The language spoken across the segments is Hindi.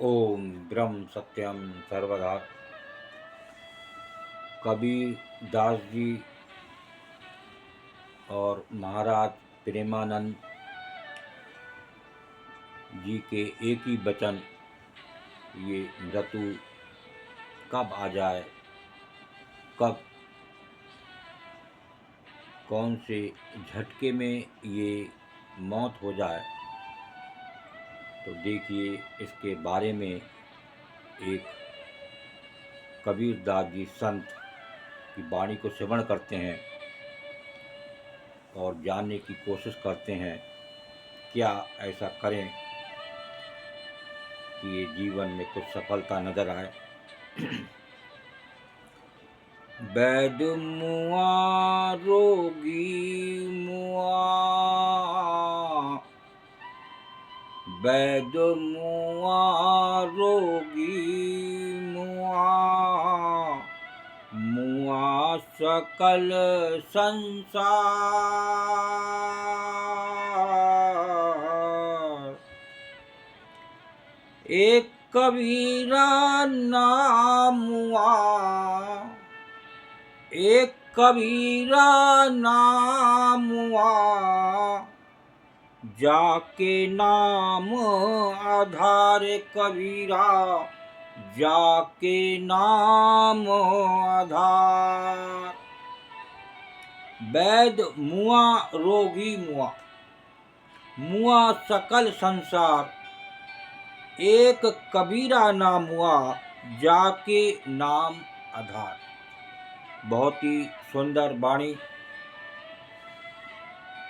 ओम ब्रह्म सत्यम सर्वदा। कबीर दास जी और महाराज प्रेमानंद जी के एक ही वचन, ये मृत्यु कब आ जाए, कब कौन से झटके में ये मौत हो जाए, तो देखिए इसके बारे में एक कबीर दास जी संत की वाणी को श्रवण करते हैं और जानने की कोशिश करते हैं क्या ऐसा करें कि ये जीवन में कुछ सफलता नजर आए। वैद मुआ रोगी मुआ, वैद मुआ रोगी मुआ, मुआ सकल संसार। एक कबीरा नाम हुआ, एक कबीरा नाम हुआ, जाके नाम आधार कबीरा, जाके नाम आधार। वैद मुआ रोगी मुआ, मुआ सकल संसार, एक कबीरा नाम हुआ, जाके नाम आधार। बहुत ही सुंदर वाणी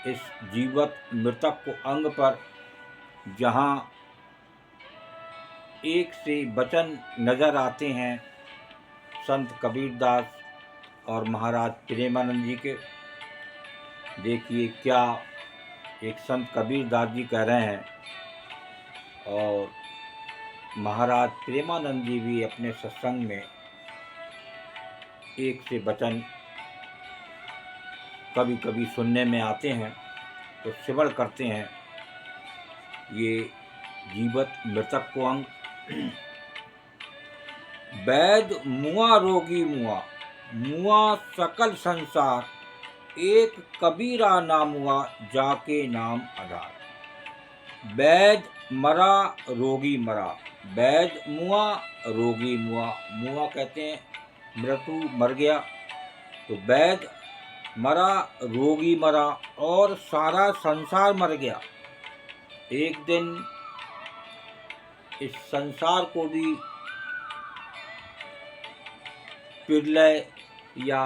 इस जीवत मृतक को अंग पर, जहाँ एक से वचन नजर आते हैं संत कबीरदास और महाराज प्रेमानंद जी के। देखिए क्या एक संत कबीरदास जी कह रहे हैं और महाराज प्रेमानंद जी भी अपने सत्संग में एक से वचन कभी कभी सुनने में आते हैं तो श्रवण करते हैं। ये जीवत मृतक को अंग। वैद मुआ रोगी मुआ, मुआ सकल संसार, एक कबीरा नाम हुआ, जाके नाम आधार। वैद मरा रोगी मरा, वैद मुआ रोगी मुआ, मुआ कहते हैं मृत्यु, मर गया, तो वैद मरा रोगी मरा और सारा संसार मर गया। एक दिन इस संसार को भी प्रलय या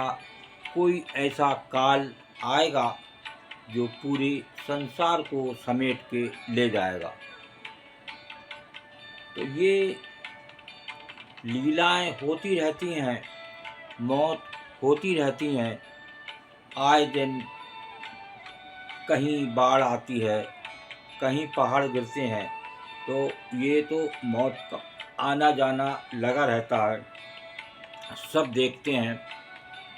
कोई ऐसा काल आएगा जो पूरे संसार को समेट के ले जाएगा। तो ये लीलाएं होती रहती हैं, मौत होती रहती हैं। आए दिन कहीं बाढ़ आती है, कहीं पहाड़ गिरते हैं, तो ये तो मौत का आना जाना लगा रहता है। सब देखते हैं,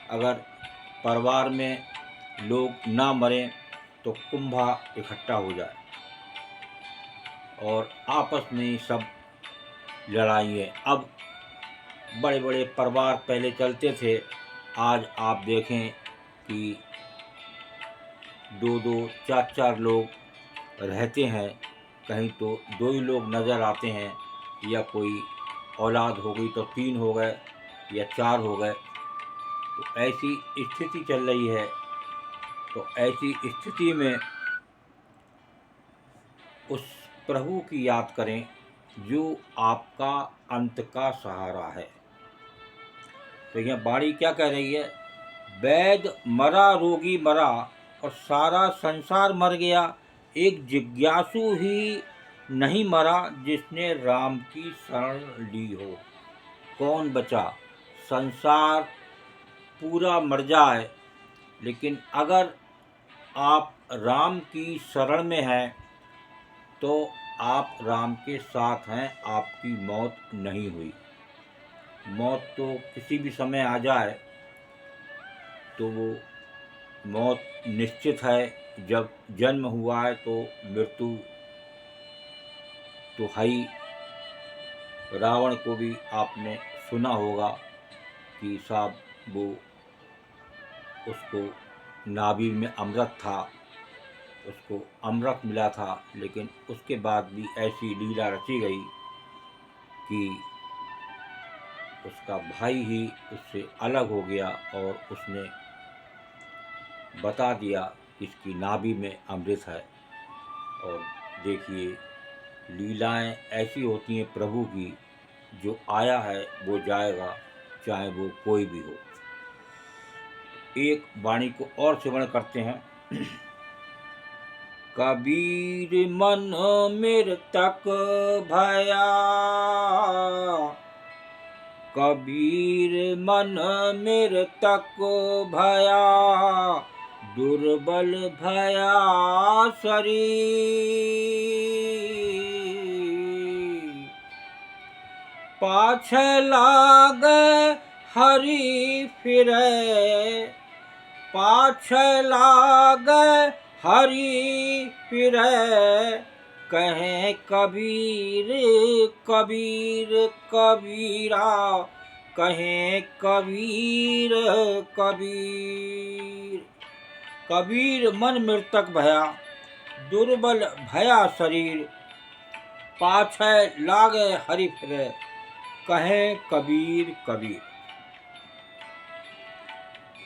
अगर परिवार में लोग ना मरें तो कुंभा इकट्ठा हो जाए और आपस में ही सब लड़ाई है। अब बड़े बड़े परिवार पहले चलते थे, आज आप देखें कि दो दो चार चार लोग रहते हैं, कहीं तो दो ही लोग नज़र आते हैं, या कोई औलाद हो गई तो 3 हो गए या 4 हो गए। तो ऐसी स्थिति चल रही है। तो ऐसी स्थिति में उस प्रभु की याद करें जो आपका अंत का सहारा है। तो यह वाणी क्या कह रही है? वैद मरा रोगी मरा और सारा संसार मर गया, एक जिज्ञासु ही नहीं मरा जिसने राम की शरण ली हो। कौन बचा? संसार पूरा मर जाए, लेकिन अगर आप राम की शरण में हैं तो आप राम के साथ हैं, आपकी मौत नहीं हुई। मौत तो किसी भी समय आ जाए, तो वो मौत निश्चित है। जब जन्म हुआ है तो मृत्यु तो है ही। रावण को भी आपने सुना होगा कि साहब वो उसको नाभि में अमृत था, उसको अमृत मिला था, लेकिन उसके बाद भी ऐसी लीला रची गई कि उसका भाई ही उससे अलग हो गया और उसने बता दिया कि इसकी नाभि में अमृत है। और देखिए, लीलाएं ऐसी होती हैं प्रभु की, जो आया है वो जाएगा, चाहे वो कोई भी हो। एक वाणी को और श्रवण करते हैं। कबीर मन मृतक भया, कबीर मन मृतक भया, दुर्बल भया शरीर, पाछे लागे हरि फिरे, पाछे लागे हरि फिरे, कहे कबीर कबीर कबीरा, कहे कबीर कबीर। कबीर मन मृतक भया, दुर्बल भया शरीर, पाछे लागे हरि फिरे, कहे कबीर कबीर।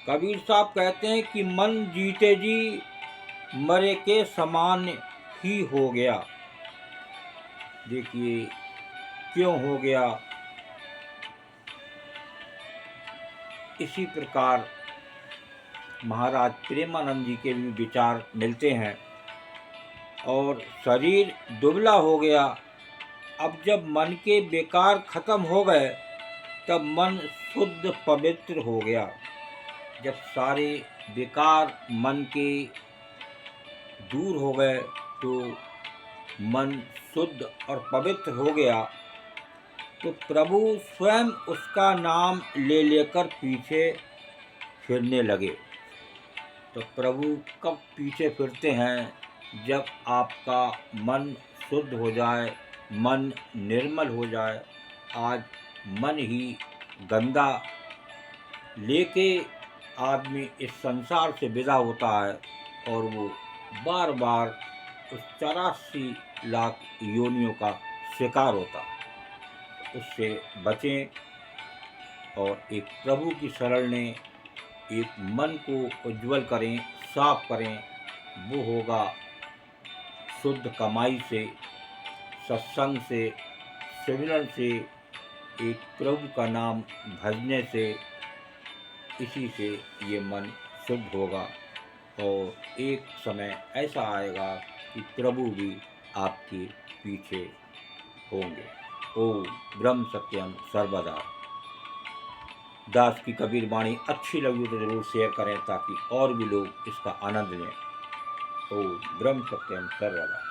कबीर साहब कहते हैं कि मन जीते जी मरे के समान ही हो गया। देखिए क्यों हो गया। इसी प्रकार महाराज प्रेमानंद जी के भी विचार मिलते हैं। और शरीर दुबला हो गया। अब जब मन के बेकार खत्म हो गए, तब मन शुद्ध पवित्र हो गया। जब सारे बेकार मन के दूर हो गए, तो मन शुद्ध और पवित्र हो गया, तो प्रभु स्वयं उसका नाम ले लेकर पीछे फिरने लगे। तो प्रभु कब पीछे फिरते हैं? जब आपका मन शुद्ध हो जाए, मन निर्मल हो जाए। आज मन ही गंदा लेके आदमी इस संसार से विदा होता है, और वो बार बार उस 84 लाख योनियों का शिकार होता है। उससे बचें और एक प्रभु की शरण लें, एक मन को उज्जवल करें, साफ करें। वो होगा शुद्ध कमाई से, सत्संग से, सिमरन से, एक प्रभु का नाम भजने से। इसी से ये मन शुद्ध होगा, और एक समय ऐसा आएगा कि प्रभु भी आपके पीछे होंगे। ओम ब्रह्म सत्यम सर्वदा। दास की कबीर वाणी अच्छी लगी तो जरूर शेयर करें, ताकि और भी लोग इसका आनंद लें। ओम ब्रह्म सत्यम सर्वदा।